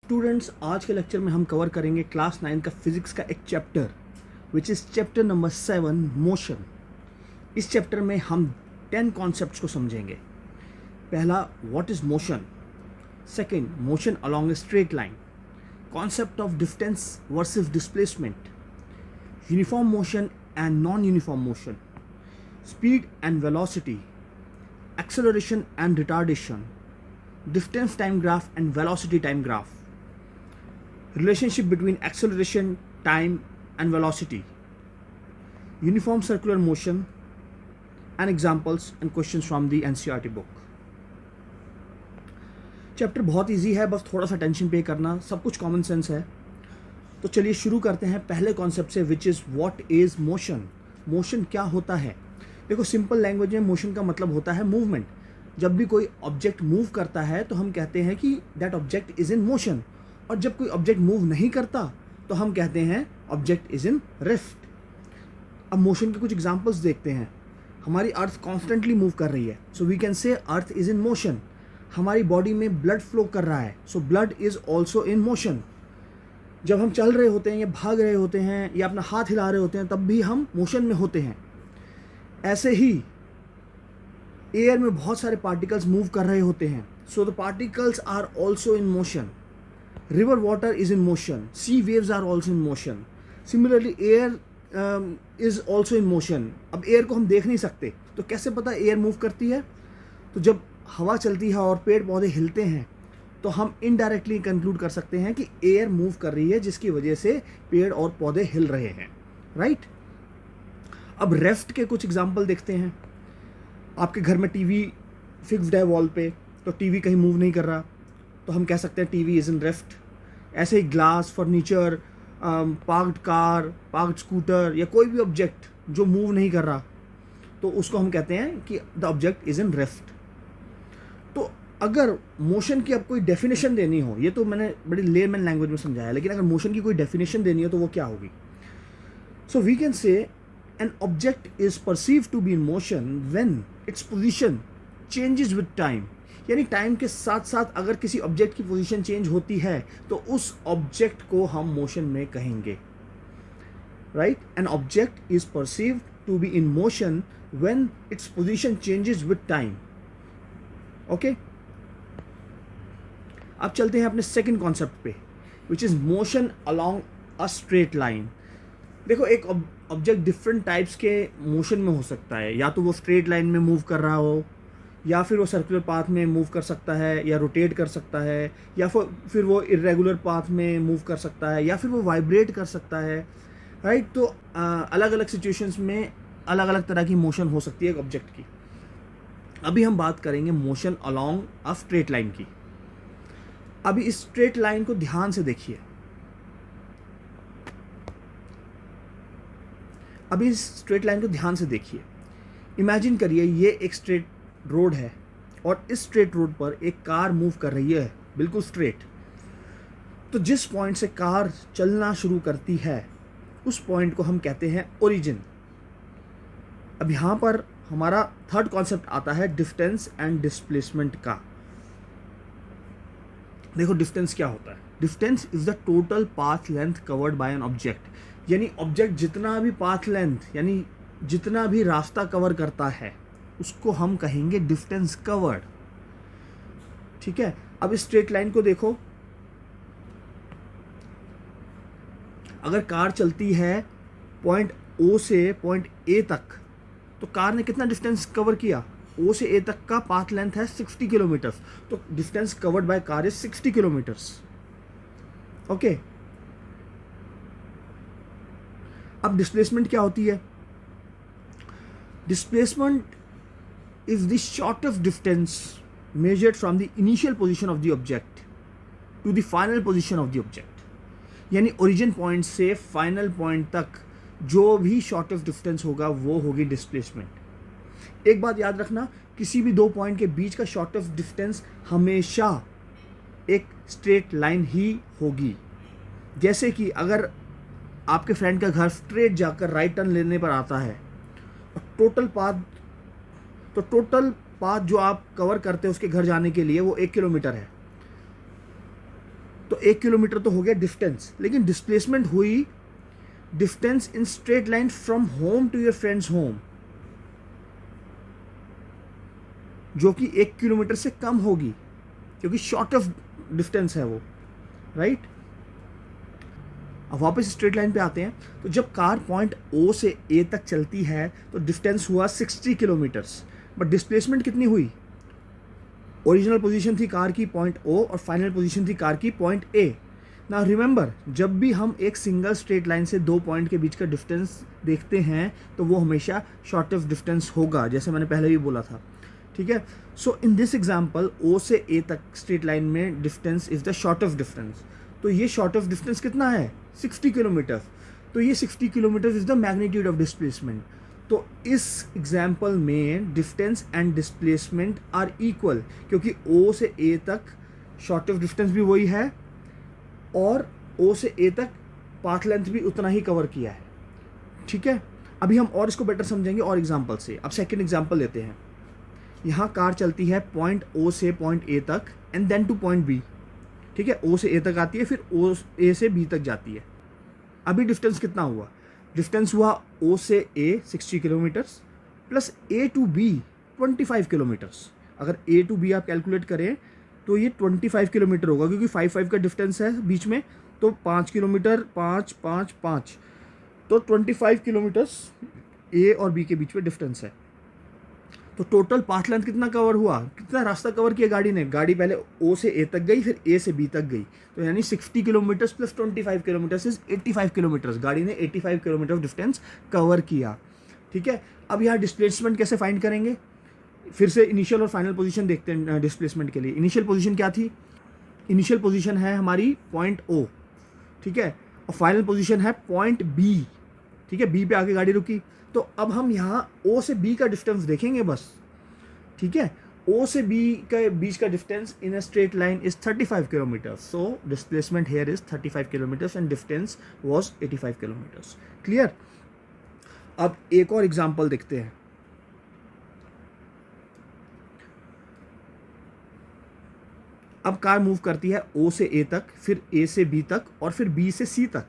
Students, आज के lecture में हम कवर करेंगे क्लास 9 का फिजिक्स का एक chapter which is chapter number 7 motion. इस चैप्टर में हम 10 कॉन्सेप्ट्स को समझेंगे। पहला, what is motion. Second, motion along a straight line. Concept of distance versus displacement. Uniform motion and non uniform motion. Speed and velocity. Acceleration and retardation. distance time graph and velocity time graph, relationship between acceleration, time and velocity, uniform circular motion, and examples and questions from the NCERT book. Chapter बहुत easy है, बस थोड़ा सा tension पे करना, सब कुछ common sense है। तो चलिए शुरू करते हैं पहले कॉन्सेप्ट से, which is what is motion. Motion क्या होता है? देखो, सिंपल लैंग्वेज में मोशन का मतलब होता है मूवमेंट। जब भी कोई ऑब्जेक्ट मूव करता है तो हम कहते हैं कि that object is in motion, और जब कोई ऑब्जेक्ट मूव नहीं करता तो हम कहते हैं ऑब्जेक्ट इज़ इन रेस्ट। अब मोशन के कुछ एग्जांपल्स देखते हैं। हमारी अर्थ कॉन्स्टेंटली मूव कर रही है, सो we can say earth is in motion. हमारी बॉडी में ब्लड फ्लो कर रहा है, so blood is also in motion. जब हम चल रहे होते हैं या भाग रहे होते हैं या अपना हाथ हिला रहे होते हैं, तब भी हम मोशन में होते हैं। ऐसे ही एयर में बहुत सारे पार्टिकल्स मूव कर रहे होते हैं, so the particles are also in motion. River water is in motion, sea waves are also in motion. Similarly air is also in motion. अब एयर को हम देख नहीं सकते, तो कैसे पता एयर मूव करती है? तो जब हवा चलती है और पेड़ पौधे हिलते हैं तो हम इनडायरेक्टली कंक्लूड कर सकते हैं कि एयर मूव कर रही है, जिसकी वजह से पेड़ और पौधे हिल रहे हैं, राइट? अब रेस्ट के कुछ एग्जाम्पल देखते हैं। आपके घर में टीवी फिक्स्ड है वॉल पे, तो टीवी कहीं मूव नहीं कर रहा, तो हम कह सकते हैं टीवी इज़ इन रेस्ट। ऐसे ही glass, furniture, parked car, parked scooter या कोई भी ऑब्जेक्ट जो मूव नहीं कर रहा, तो उसको हम कहते हैं कि the object is in rest. तो अगर मोशन की अब कोई डेफिनेशन देनी हो, ये तो मैंने बड़ी लेमैन लैंग्वेज में समझाया, लेकिन अगर मोशन की कोई डेफिनेशन देनी हो तो वो क्या होगी? So we can say an object is perceived to be in motion when its position changes with time। यानी टाइम के साथ साथ अगर किसी ऑब्जेक्ट की पोजीशन चेंज होती है तो उस ऑब्जेक्ट को हम मोशन में कहेंगे, right? An object is perceived to be in motion when its position changes with time. Okay, अब चलते हैं अपने सेकंड कॉन्सेप्ट पे, which is motion along a straight line. देखो, एक ऑब्जेक्ट डिफरेंट टाइप्स के मोशन में हो सकता है, या तो वो स्ट्रेट लाइन में मूव कर रहा हो, या फिर वो सर्कुलर पाथ में मूव कर सकता है, या रोटेट कर सकता है, या फिर वो इरेगुलर पाथ में मूव कर सकता है, या फिर वो वाइब्रेट कर सकता है, राइट? तो अलग अलग सिचुएशंस में अलग अलग तरह की मोशन हो सकती है एक ऑब्जेक्ट की। अभी हम बात करेंगे motion along a straight line की। अभी इस स्ट्रेट लाइन को ध्यान से देखिए। अभी इस स्ट्रेट लाइन को ध्यान से देखिए। इमेजिन करिए ये एक स्ट्रेट रोड है और इस स्ट्रेट रोड पर एक कार मूव कर रही है, बिल्कुल स्ट्रेट। तो जिस पॉइंट से कार चलना शुरू करती है उस पॉइंट को हम कहते हैं ओरिजिन। अब यहाँ पर हमारा थर्ड कॉन्सेप्ट आता है डिस्टेंस एंड डिस्प्लेसमेंट का। देखो, डिस्टेंस क्या होता है? Distance is the total path length covered by an object. यानी ऑब्जेक्ट जितना भी पाथ लेंथ, यानी जितना भी रास्ता कवर करता है, उसको हम कहेंगे डिस्टेंस कवर्ड। ठीक है? अब इस स्ट्रेट लाइन को देखो, अगर कार चलती है पॉइंट ओ से पॉइंट ए तक, तो कार ने कितना डिस्टेंस कवर किया? ओ से ए तक का पाथ लेंथ है 60 किलोमीटर्स, तो distance covered by car is 60 kilometres. Okay, अब डिस्प्लेसमेंट क्या होती है? Displacement is the shortest distance measured from the initial position of the object to the final position of the object. यानी origin point से final point तक जो भी shortest distance होगा वो होगी डिस्प्लेसमेंट। एक बात याद रखना, किसी भी दो पॉइंट के बीच का शॉर्टेस्ट डिस्टेंस हमेशा एक स्ट्रेट लाइन ही होगी। जैसे कि अगर आपके फ्रेंड का घर स्ट्रेट जाकर राइट टर्न लेने पर आता है और टोटल पाथ जो आप कवर करते हैं उसके घर जाने के लिए वो 1 किलोमीटर है, तो 1 किलोमीटर तो हो गया डिस्टेंस, लेकिन डिस्प्लेसमेंट हुई distance in straight line from home to your friends home, जो कि 1 किलोमीटर से कम होगी क्योंकि शॉर्ट ऑफ डिस्टेंस है वो, राइट। अब वापस स्ट्रेट लाइन पे आते हैं। तो जब कार पॉइंट ओ से ए तक चलती है तो डिस्टेंस हुआ 60 किलोमीटर्स, बट डिस्प्लेसमेंट कितनी हुई? ओरिजिनल पोजीशन थी कार की पॉइंट ओ और फाइनल पोजीशन थी कार की पॉइंट ए। नाउ रिमेंबर, जब भी हम एक सिंगल स्ट्रेट लाइन से दो पॉइंट के बीच का डिस्टेंस देखते हैं तो वो हमेशा शॉर्टेस्ट डिस्टेंस होगा, जैसे मैंने पहले भी बोला था, ठीक है। सो इन दिस एग्जांपल ओ से ए तक स्ट्रेट लाइन में distance is the shortest distance. तो ये शॉर्टेस्ट डिस्टेंस कितना है? 60 किलोमीटर। तो ये 60 kilometre is the magnitude of displacement. तो इस एग्जाम्पल में distance and displacement are equal, क्योंकि ओ से ए तक शॉर्टेस्ट डिस्टेंस भी वही है और ओ से ए तक पाथ लेंथ भी उतना ही कवर किया है, ठीक है। अभी हम और इसको बेटर समझेंगे और एग्जाम्पल से। अब सेकेंड एग्जाम्पल लेते हैं। यहाँ कार चलती है पॉइंट ओ से पॉइंट ए तक and then to point B, ठीक है। ओ से ए तक आती है, फिर ओ ए से बी तक जाती है। अभी डिस्टेंस कितना हुआ? डिस्टेंस हुआ ओ से A 60 kilometres plus A to B 25 kilometres. अगर ए टू बी आप कैलकुलेट करें तो ये 25 किलोमीटर होगा, क्योंकि 5 का डिस्टेंस है बीच में, तो 5 किलोमीटर 5 5 5, तो 25 किलोमीटर्स ए और बी के बीच में डिस्टेंस है। तो टोटल पाथ लेंथ कितना कवर हुआ? कितना रास्ता कवर किया गाड़ी ने? गाड़ी पहले ओ से ए तक गई, फिर ए से बी तक गई, तो यानी 60 kilometres plus 25 kilometres is 85 kilometres. गाड़ी ने 85 किलोमीटर डिस्टेंस कवर किया, ठीक है। अब यहाँ डिस्प्लेसमेंट कैसे फाइंड करेंगे? फिर से इनिशियल और फाइनल पोजीशन देखते हैं डिस्प्लेसमेंट के लिए। इनिशियल पोजीशन क्या थी? इनिशियल पोजीशन है हमारी पॉइंट ओ, ठीक है, और फाइनल पोजीशन है पॉइंट बी, ठीक है। बी पे आके गाड़ी रुकी, तो अब हम यहाँ ओ से बी का डिस्टेंस देखेंगे बस, ठीक है। ओ से बी के बीच का distance in a straight line is 35 kilometres, so displacement here is 35 kilometres and distance was 85 kilometres. Clear? अब एक और एग्जांपल देखते हैं। अब कार मूव करती है ओ से ए तक, फिर ए से बी तक और फिर बी से सी तक।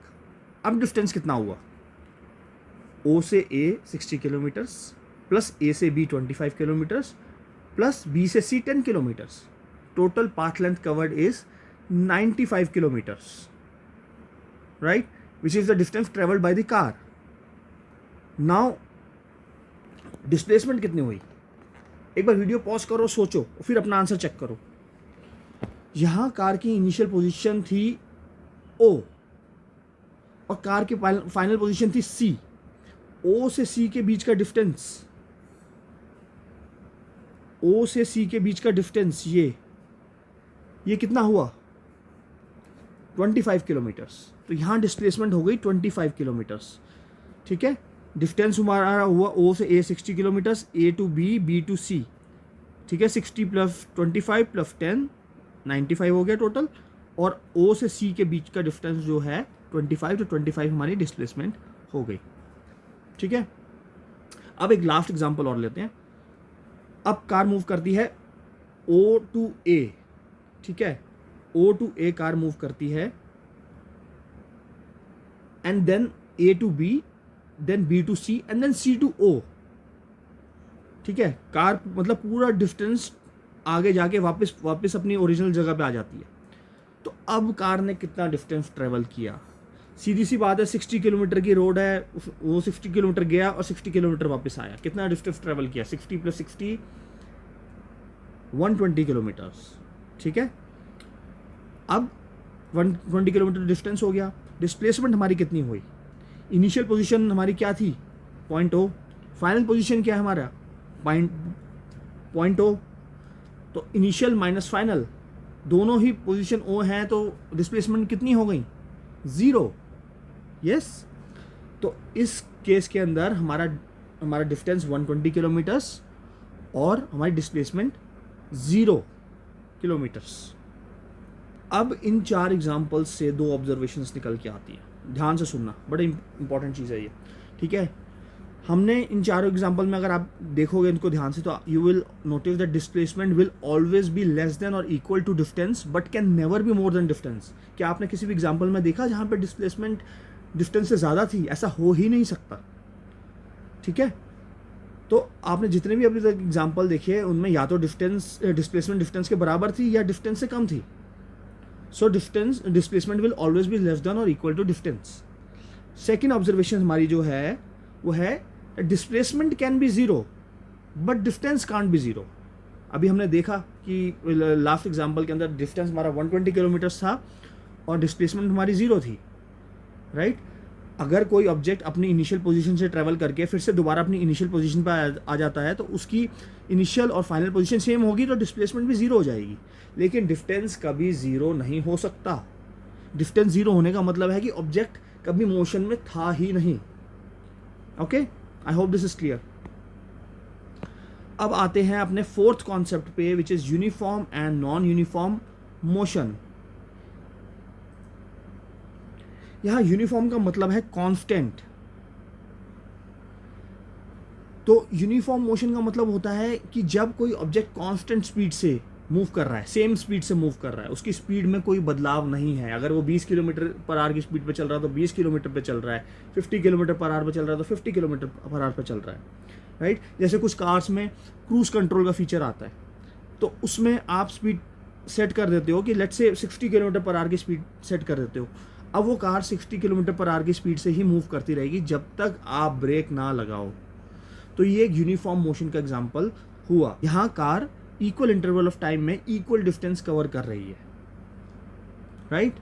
अब डिस्टेंस कितना हुआ? ओ से ए 60 किलोमीटर्स प्लस ए से बी 25 किलोमीटर्स प्लस बी से सी 10 kilometres. Total path length covered is 95 kilometres, right, which is the distance travelled by the car. Now displacement कितनी हुई? एक बार वीडियो पॉज करो, सोचो, फिर अपना आंसर चेक करो। यहाँ कार की इनिशियल पोजीशन थी ओ और कार की फाइनल पोजीशन थी सी। ओ से सी के बीच का डिस्टेंस, ओ से सी के बीच का डिस्टेंस ये कितना हुआ? 25 किलोमीटर्स। तो यहाँ डिस्प्लेसमेंट हो गई 25 किलोमीटर्स, ठीक है। डिस्टेंस हमारा हुआ ओ से A 60 kilometres, A to B, B to C, ठीक है। 60 प्लस 25 प्लस 10 95 हो गया टोटल, और ओ से सी के बीच का डिस्टेंस जो है 25, तो 25 हमारी डिस्प्लेसमेंट हो गई, ठीक है। अब एक लास्ट एग्जांपल और लेते हैं। अब कार मूव करती है ओ टू ए, ठीक है। O to A car move करती है and then A to B, then B to C and then C to O, ठीक है। कार मतलब पूरा डिस्टेंस आगे जाके वापस अपनी ओरिजिनल जगह पे आ जाती है। तो अब कार ने कितना डिस्टेंस ट्रेवल किया? सीधी सी बात है, 60 किलोमीटर की रोड है, वो 60 किलोमीटर गया और 60 किलोमीटर वापस आया। कितना डिस्टेंस ट्रेवल किया? 60 प्लस 60 120 किलोमीटर्स, ठीक है। अब 120 किलोमीटर डिस्टेंस हो गया। डिस्प्लेसमेंट हमारी कितनी हुई? इनिशियल पोजीशन हमारी क्या थी? पॉइंट ओ। फाइनल पोजीशन क्या है हमारा? Point O. तो इनिशियल माइनस फाइनल, दोनों ही पोजीशन ओ हैं, तो डिस्प्लेसमेंट कितनी हो गई? 0। यस। तो इस केस के अंदर हमारा डिस्टेंस 120 किलोमीटर्स और हमारी डिस्प्लेसमेंट 0 किलोमीटर्स। अब इन 4 एग्जाम्पल्स से 2 ऑब्जर्वेशंस निकल के आती हैं। ध्यान से सुनना, बड़ा इंपॉर्टेंट चीज़ है ये, ठीक है। हमने इन चारों एग्जाम्पल में अगर आप देखोगे इनको ध्यान से तो you will notice that displacement will always be less than और equal to distance but can never be more than distance. क्या आपने किसी भी एग्जाम्पल में देखा जहाँ पे डिस्प्लेसमेंट डिस्टेंस से ज़्यादा थी? ऐसा हो ही नहीं सकता। ठीक है, तो आपने जितने भी अभी तक एग्जाम्पल देखे उनमें या तो डिस्प्लेसमेंट डिस्टेंस के बराबर थी या डिस्टेंस से कम थी। So displacement will always be less than और equal to distance. Second observation हमारी जो है वो है displacement can be zero but distance can't be zero. अभी हमने देखा कि लास्ट एग्जाम्पल के अंदर डिस्टेंस हमारा 120 किलोमीटर था और डिस्प्लेसमेंट हमारी जीरो थी, राइट। अगर कोई ऑब्जेक्ट अपनी इनिशियल पोजीशन से ट्रैवल करके फिर से दोबारा अपनी इनिशियल पोजीशन पर आ जाता है तो उसकी इनिशियल और फाइनल पोजीशन सेम होगी तो डिस्प्लेसमेंट भी जीरो हो जाएगी। लेकिन डिस्टेंस कभी जीरो नहीं हो सकता। डिस्टेंस जीरो होने का मतलब है कि ऑब्जेक्ट कभी मोशन में था ही नहीं। Okay, I hope this is clear. अब आते हैं अपने फोर्थ कॉन्सेप्ट पे which is uniform and non uniform motion. यहां यूनिफॉर्म का मतलब है कांस्टेंट। तो यूनिफॉर्म मोशन का मतलब होता है कि जब कोई ऑब्जेक्ट कांस्टेंट स्पीड से मूव कर रहा है, सेम स्पीड से मूव कर रहा है, उसकी स्पीड में कोई बदलाव नहीं है। अगर वो 20 किलोमीटर पर आवर की स्पीड पे चल रहा है तो 20 किलोमीटर पे चल रहा है, 50 किलोमीटर पर आवर पे चल रहा है तो 50 किलोमीटर पर आवर पे चल रहा है, राइट। जैसे कुछ कार्स में क्रूज कंट्रोल का फीचर आता है तो उसमें आप स्पीड सेट कर देते हो कि let's say 60 kilometre per hour की स्पीड सेट कर देते हो। अब वो कार 60 किलोमीटर पर आवर की स्पीड से ही मूव करती रहेगी जब तक आप ब्रेक ना लगाओ। तो ये एक यूनिफॉर्म मोशन का एग्जांपल हुआ। यहाँ car equal interval of time में इक्वल डिस्टेंस कवर कर रही है, राइट।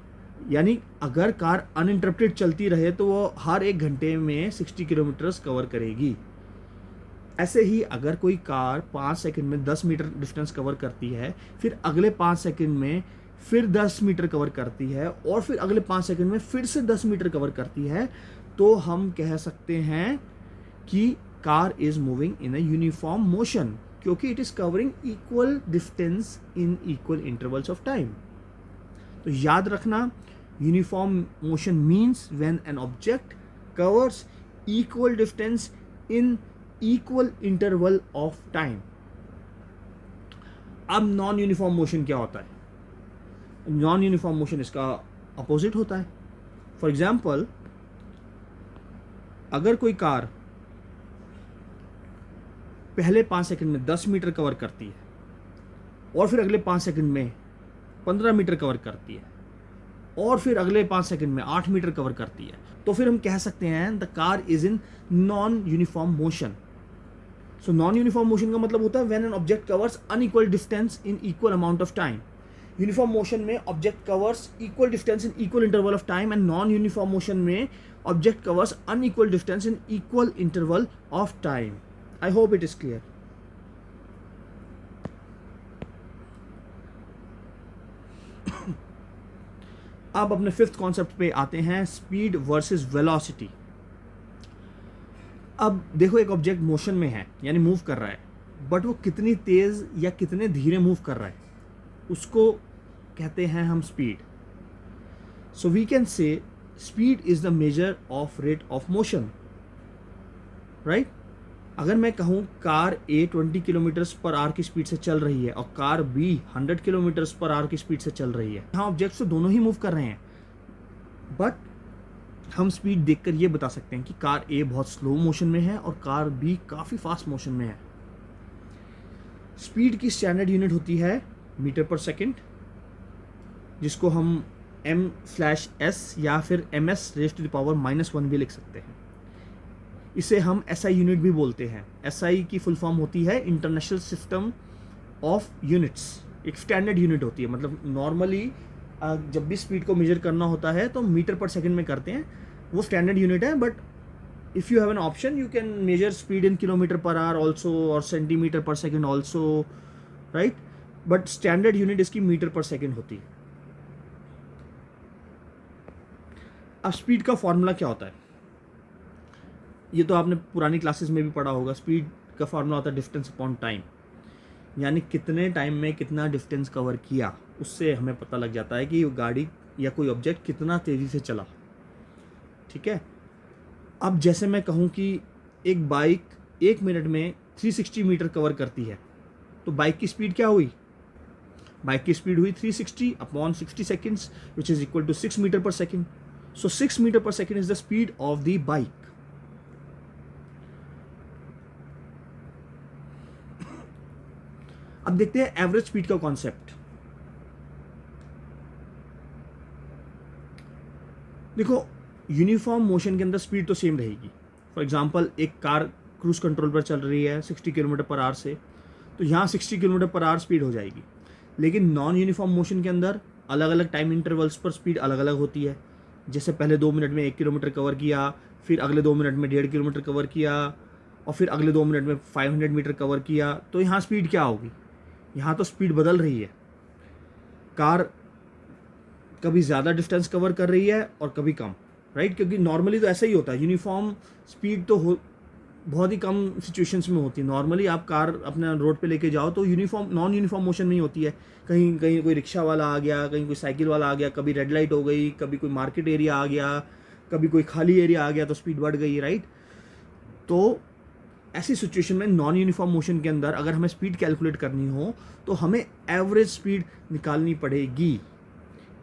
यानी अगर कार अनइंटरप्टेड चलती रहे तो वो हर 1 घंटे में 60 किलोमीटर्स कवर करेगी। ऐसे ही अगर कोई कार 5 सेकंड में 10 मीटर डिस्टेंस कवर करती है, फिर अगले 5 सेकंड में फिर 10 मीटर कवर करती है और फिर अगले 5 सेकंड में फिर से 10 मीटर कवर करती है, तो हम कह सकते हैं कि car is moving in a uniform motion, क्योंकि it is covering equal distance in equal intervals of time. तो याद रखना, uniform motion means when an object covers equal distance in equal interval of time. अब non uniform motion क्या होता है? Non uniform motion इसका opposite होता है। फॉर एग्जाम्पल, अगर कोई कार पहले 5 सेकंड में 10 मीटर कवर करती है और फिर अगले 5 सेकंड में 15 मीटर कवर करती है और फिर अगले 5 सेकंड में 8 मीटर कवर करती है, तो फिर हम कह सकते हैं the car is in non uniform motion. So non uniform motion का मतलब होता है when an object covers unequal distance in equal amount of time. Uniform motion में object covers equal distance in equal interval of time and non uniform motion में object covers unequal distance in equal interval of time. I hope it is clear. अब अपने fifth concept पे आते हैं, speed versus velocity. अब देखो, एक object motion में है यानी मूव कर रहा है, बट वो कितनी तेज या कितने धीरे मूव कर रहा है उसको कहते हैं हम speed. So we can say speed is the measure of rate of motion, right. अगर मैं कहूँ car A 20 kilometres per hour की स्पीड से चल रही है और car B 100 kilometres per hour की स्पीड से चल रही है, यहाँ ऑब्जेक्ट्स तो दोनों ही मूव कर रहे हैं, बट हम स्पीड देखकर ये बता सकते हैं कि कार A बहुत स्लो मोशन में है और कार B काफ़ी फास्ट मोशन में है। स्पीड की स्टैंडर्ड यूनिट होती है मीटर पर सेकेंड, जिसको हम m/s या फिर ms⁻⁻1 भी लिख सकते हैं। इसे हम SI यूनिट भी बोलते हैं। SI की फुल फॉर्म होती है इंटरनेशनल सिस्टम ऑफ यूनिट्स। एक स्टैंडर्ड यूनिट होती है, मतलब नॉर्मली जब भी स्पीड को मेजर करना होता है तो मीटर पर सेकंड में करते हैं, वो स्टैंडर्ड यूनिट है। But if you have an option you can measure speed in kilometre per our also और सेंटीमीटर पर second also, right. But standard unit इसकी मीटर पर सेकेंड होती है। अब स्पीड का फॉर्मूला क्या होता है? ये तो आपने पुरानी क्लासेस में भी पढ़ा होगा। स्पीड का फॉर्मूला होता है डिस्टेंस अपॉन टाइम, यानी कितने टाइम में कितना डिस्टेंस कवर किया, उससे हमें पता लग जाता है कि गाड़ी या कोई ऑब्जेक्ट कितना तेज़ी से चला। ठीक है। अब जैसे मैं कहूँ कि एक बाइक 1 मिनट में 360 मीटर कवर करती है, तो बाइक की स्पीड क्या हुई? बाइक की स्पीड हुई 360 upon 60 seconds which is equal to 6 metre per second. So 6 metre per second is the speed of the bike. अब देखते हैं एवरेज स्पीड का कॉन्सेप्ट. देखो, यूनिफॉर्म मोशन के अंदर स्पीड तो सेम रहेगी. फॉर एग्जांपल, एक कार क्रूज कंट्रोल पर चल रही है 60 किलोमीटर पर आवर से, तो यहाँ 60 किलोमीटर पर आवर स्पीड हो जाएगी. लेकिन नॉन यूनिफॉर्म मोशन के अंदर अलग अलग टाइम इंटरवल्स पर स्पीड अलग अलग होती है. जैसे पहले 2 मिनट में 1 किलोमीटर कवर किया, फिर अगले 2 मिनट में 1.5 किलोमीटर कवर किया, और फिर अगले 2 मिनट में 500 मीटर कवर किया. तो यहाँ स्पीड क्या होगी? यहाँ तो स्पीड बदल रही है. कार कभी ज़्यादा डिस्टेंस कवर कर रही है और कभी कम, राइट? क्योंकि नॉर्मली तो ऐसा ही होता है. यूनिफॉर्म स्पीड तो बहुत ही कम सिचुएशंस में होती है. नॉर्मली आप कार अपने रोड पे लेके जाओ तो नॉन यूनिफॉर्म मोशन नहीं होती है. कहीं कहीं कोई रिक्शा वाला आ गया, कहीं कोई साइकिल वाला आ गया, कभी रेड लाइट हो गई, कभी कोई मार्केट एरिया आ गया, कभी कोई खाली एरिया आ गया तो स्पीड बढ़ गई, राइट? तो ऐसी सिचुएशन में नॉन यूनिफॉर्म मोशन के अंदर अगर हमें स्पीड कैलकुलेट करनी हो तो हमें एवरेज स्पीड निकालनी पड़ेगी,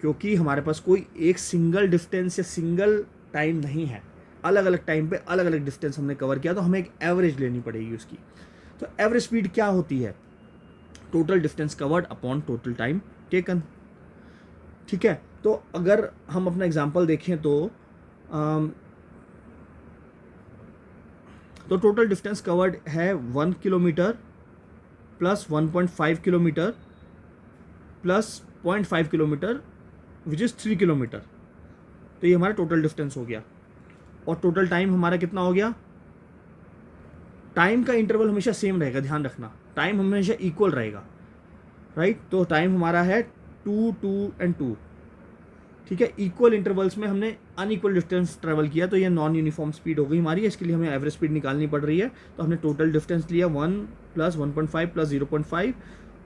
क्योंकि हमारे पास कोई एक सिंगल डिस्टेंस या सिंगल टाइम नहीं है. अलग अलग टाइम पे अलग अलग डिस्टेंस हमने कवर किया, तो हमें एक एवरेज लेनी पड़ेगी उसकी. तो एवरेज स्पीड क्या होती है? Total distance covered upon total time taken. ठीक है, तो अगर हम अपना एग्जांपल देखें तो टोटल डिस्टेंस कवर्ड है 1 kilometre plus 1.5 kilometre plus 0.5 kilometre which is 3 kilometre. तो ये हमारा टोटल डिस्टेंस हो गया. और टोटल टाइम हमारा कितना हो गया? टाइम का इंटरवल हमेशा सेम रहेगा, ध्यान रखना. टाइम हमेशा इक्वल रहेगा, राइट? तो टाइम हमारा है 2, 2 एंड 2. ठीक है, इक्वल इंटरवल्स में हमने अनइक्वल डिस्टेंस ट्रेवल किया, तो ये नॉन यूनिफॉर्म स्पीड हो गई हमारी. इसके लिए हमें एवरेज स्पीड निकालनी पड़ रही है. तो हमने टोटल डिस्टेंस लिया 1 plus 1.5 plus 0.5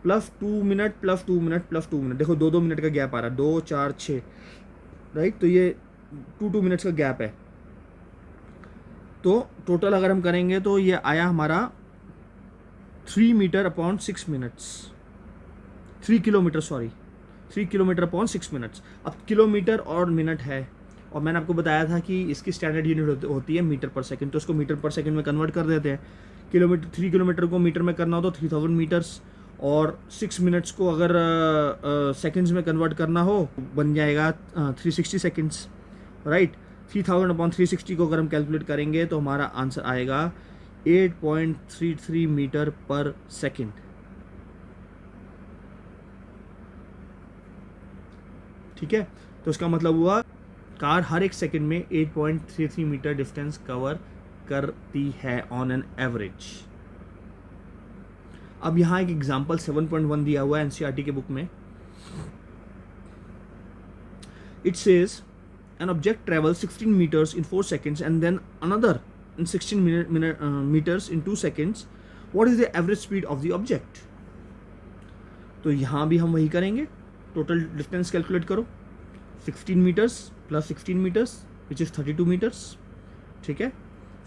plus 2 minute plus 2 minute plus 2 minute. देखो 2-2 मिनट का गैप आ रहा है, 2, 4, 6, राइट? तो ये 2 मिनट्स का गैप है. तो टोटल अगर हम करेंगे तो ये आया हमारा 3 metre upon 6 minutes. 3 kilometre, sorry, 3 kilometre upon 6 minutes. अब किलोमीटर और मिनट है, और मैंने आपको बताया था कि इसकी स्टैंडर्ड यूनिट होती है मीटर पर सेकंड, तो उसको मीटर पर सेकंड में कन्वर्ट कर देते हैं. 3 किलोमीटर को मीटर में करना हो तो 3000 मीटर्स, और 6 मिनट्स को अगर सेकंड्स में कन्वर्ट करना हो बन जाएगा 360 सेकंड्स, राइट? 3000 अपॉन 360 को अगर हम कैलकुलेट करेंगे तो हमारा आंसर आएगा 8.33 मीटर पर सेकंड. ठीक है, तो इसका मतलब हुआ कार हर एक सेकंड में 8.33 मीटर डिस्टेंस कवर करती है ऑन एन एवरेज. अब यहाँ एक एग्जांपल 7.1 दिया हुआ है एनसीईआरटी के बुक में. It says an object travels 16 meters in 4 seconds and then another in 16 meters in 2 seconds. What is the average speed of the object? तो यहाँ भी हम वही करेंगे. टोटल डिस्टेंस कैलकुलेट करो. 16 metres plus 16 metres which is 32 metres. ठीक है,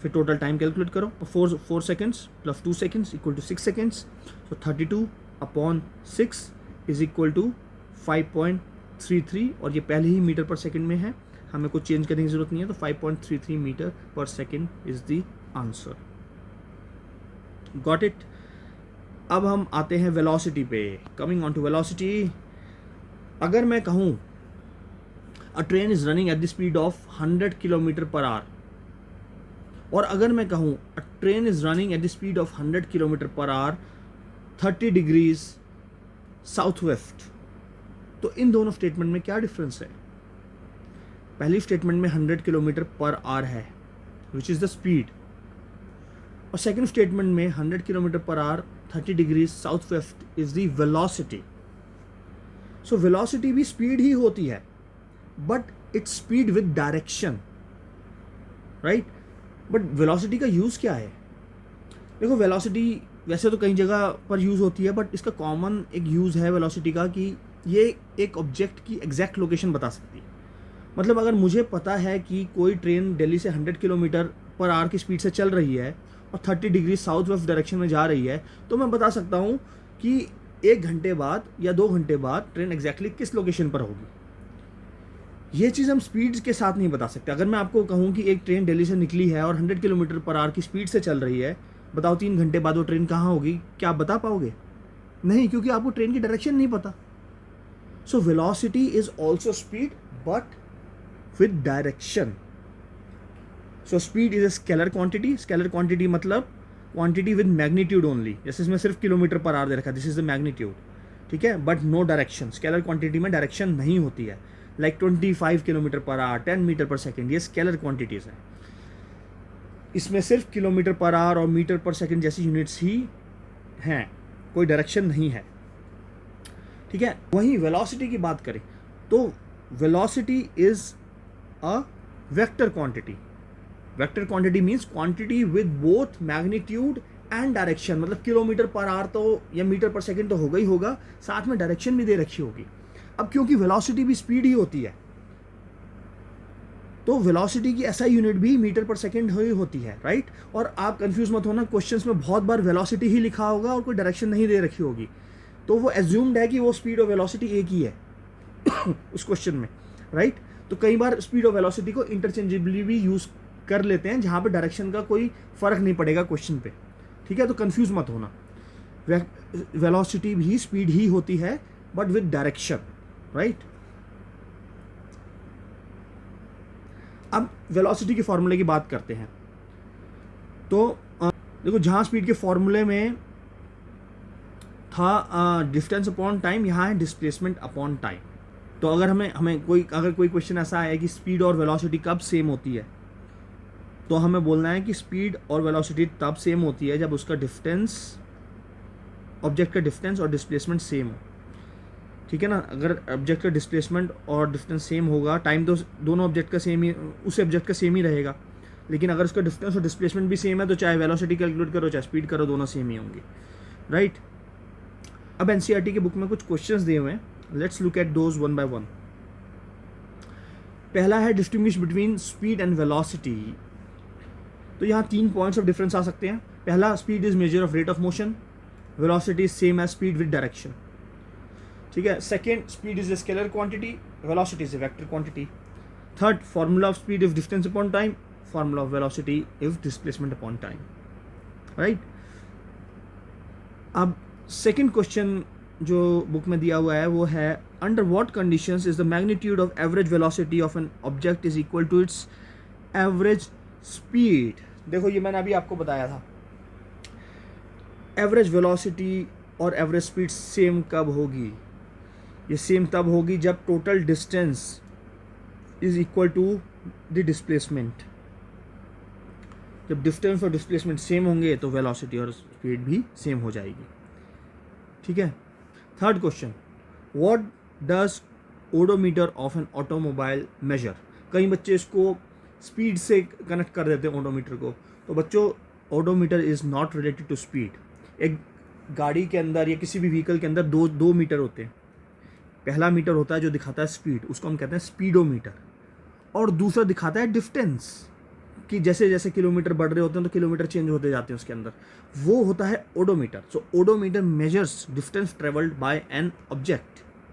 फिर टोटल टाइम कैलकुलेट करो. 4 seconds plus 2 seconds equal to 6 seconds. So 32 upon 6 is equal to 5.33, और ये पहले ही मीटर पर सेकेंड में है, हमें कुछ चेंज करने की जरूरत नहीं है. तो 5.33 metre per second is the answer. Got it? अब हम आते हैं वेलोसिटी पे. कमिंग ऑन टू वेलोसिटी, अगर मैं कहूँ अ train is running at the speed of 100 kilometre per our, और अगर मैं कहूँ अ train is running at the speed of 100 kilometre per our 30 degrees south west, तो इन दोनों स्टेटमेंट में क्या डिफरेंस है? पहली स्टेटमेंट में 100 किलोमीटर पर आवर है विच इज़ द स्पीड, और सेकंड स्टेटमेंट में 100 kilometre per our 30 degrees south west is the velocity. So velocity भी स्पीड ही होती है, but its speed with direction, right? But velocity का यूज़ क्या है? देखो, वेलोसिटी वैसे तो कई जगह पर यूज़ होती है, बट इसका कॉमन एक यूज़ है वेलोसिटी का कि ये एक ऑब्जेक्ट की एग्जैक्ट लोकेशन बता सकती है. मतलब अगर मुझे पता है कि कोई ट्रेन दिल्ली से 100 किलोमीटर पर आवर की स्पीड से चल रही है और 30 डिग्री साउथ वेस्ट डायरेक्शन में जा रही है, तो मैं बता सकता हूँ कि 1 घंटे बाद या 2 घंटे बाद ट्रेन एग्जैक्टली किस लोकेशन पर होगी। ये चीज़ हम स्पीड के साथ नहीं बता सकते। अगर मैं आपको कहूँ कि एक ट्रेन दिल्ली से निकली है और 100 किलोमीटर पर आवर की स्पीड से चल रही है, बताओ 3 घंटे बाद वो ट्रेन कहाँ होगी, क्या आप बता पाओगे? नहीं, क्योंकि आपको ट्रेन की डायरेक्शन नहीं पता। So velocity is also speed but with direction. So speed is a scalar quantity. Scalar quantity मतलब क्वांटिटी विद मैग्नीट्यूड ओनली। जैसे इसमें सिर्फ किलोमीटर पर आवर दे रखा है, दिस इज द मैग्नीट्यूड, ठीक है, but no direction. Scalar quantity में direction नहीं होती है, like 25 kilometre per hour, 10 metre per second, ये स्केलर क्वांटिटीज हैं। इसमें सिर्फ किलोमीटर पर आवर और मीटर पर सेकेंड जैसी यूनिट्स ही हैं, कोई डायरेक्शन नहीं है, ठीक है। वहीं वेलोसिटी की बात करें तो velocity is a vector quantity. Vector quantity means quantity with both magnitude and direction, मतलब किलोमीटर पर आवर तो या मीटर पर सेकेंड तो होगा ही होगा, साथ में डायरेक्शन भी दे रखी होगी। अब क्योंकि वेलोसिटी भी स्पीड ही होती है, तो वेलोसिटी की ऐसा यूनिट भी मीटर पर सेकेंड ही होती है, राइट। और आप कंफ्यूज मत होना, क्वेश्चंस में बहुत बार वेलोसिटी ही लिखा होगा और कोई डायरेक्शन नहीं दे रखी होगी, तो वो एज्यूम्ड है कि वो स्पीड और वेलोसिटी एक ही है उस क्वेश्चन में, राइट। तो कई बार स्पीड और वेलोसिटी को इंटरचेंजेबली भी यूज कर लेते हैं, जहां पे डायरेक्शन का कोई फर्क नहीं पड़ेगा क्वेश्चन पे, ठीक है। तो कंफ्यूज मत होना, वेलोसिटी भी स्पीड ही होती है बट विद डायरेक्शन, राइट। अब वेलोसिटी के फॉर्मूले की बात करते हैं। तो देखो, जहां स्पीड के फॉर्मूले में था डिस्टेंस अपॉन टाइम, यहाँ है डिस्प्लेसमेंट अपॉन टाइम। तो अगर हमें कोई क्वेश्चन ऐसा है कि स्पीड और वेलोसिटी कब सेम होती है, तो हमें बोलना है कि स्पीड और वेलोसिटी तब सेम होती है जब उसका डिस्टेंस, ऑब्जेक्ट का डिस्टेंस और डिस्प्लेसमेंट सेम हो, ठीक है ना। अगर ऑब्जेक्ट का डिस्प्लेसमेंट और डिस्टेंस सेम होगा, टाइम तो दोनों ऑब्जेक्ट का सेम ही, उस ऑब्जेक्ट का सेम ही रहेगा, लेकिन अगर उसका डिस्टेंस और डिस्प्लेसमेंट भी सेम है तो चाहे वेलोसिटी कैलकुलेट करो चाहे स्पीड करो, दोनों सेम ही होंगे, राइट। अब एनसीईआरटी के बुक में कुछ क्वेश्चंस दिए हुए हैं, let's look at those one by one. पहला है distinguish between speed and velocity. तो यहाँ 3 पॉइंट्स ऑफ डिफरेंस आ सकते हैं। पहला, speed is measure of rate of motion, velocity is same as speed with direction, ठीक है। Second, speed is a scalar quantity, velocity is a vector quantity. Third, formula of speed is distance upon time, formula of velocity is displacement upon time, right. अब second question जो book में दिया हुआ है वो है, under what conditions is the magnitude of average velocity of an object is equal to its average speed. देखो, ये मैंने अभी आपको बताया था, एवरेज वेलोसिटी और एवरेज स्पीड सेम कब होगी? ये सेम तब होगी जब total distance is equal to the displacement. जब डिस्टेंस और डिस्प्लेसमेंट सेम होंगे तो वेलोसिटी और स्पीड भी सेम हो जाएगी, ठीक है। Third question, what does odometer of an automobile measure. कई बच्चे इसको स्पीड से कनेक्ट कर देते हैं ओडोमीटर को, तो बच्चों odometer is not related to speed. एक गाड़ी के अंदर या किसी भी व्हीकल के अंदर दो मीटर होते हैं। पहला मीटर होता है जो दिखाता है स्पीड, उसको हम कहते हैं स्पीडोमीटर, और दूसरा दिखाता है डिस्टेंस, कि जैसे जैसे किलोमीटर बढ़ रहे होते हैं तो किलोमीटर चेंज होते जाते हैं उसके अंदर, वो होता है odometer. So odometer measures distance travelled by an object.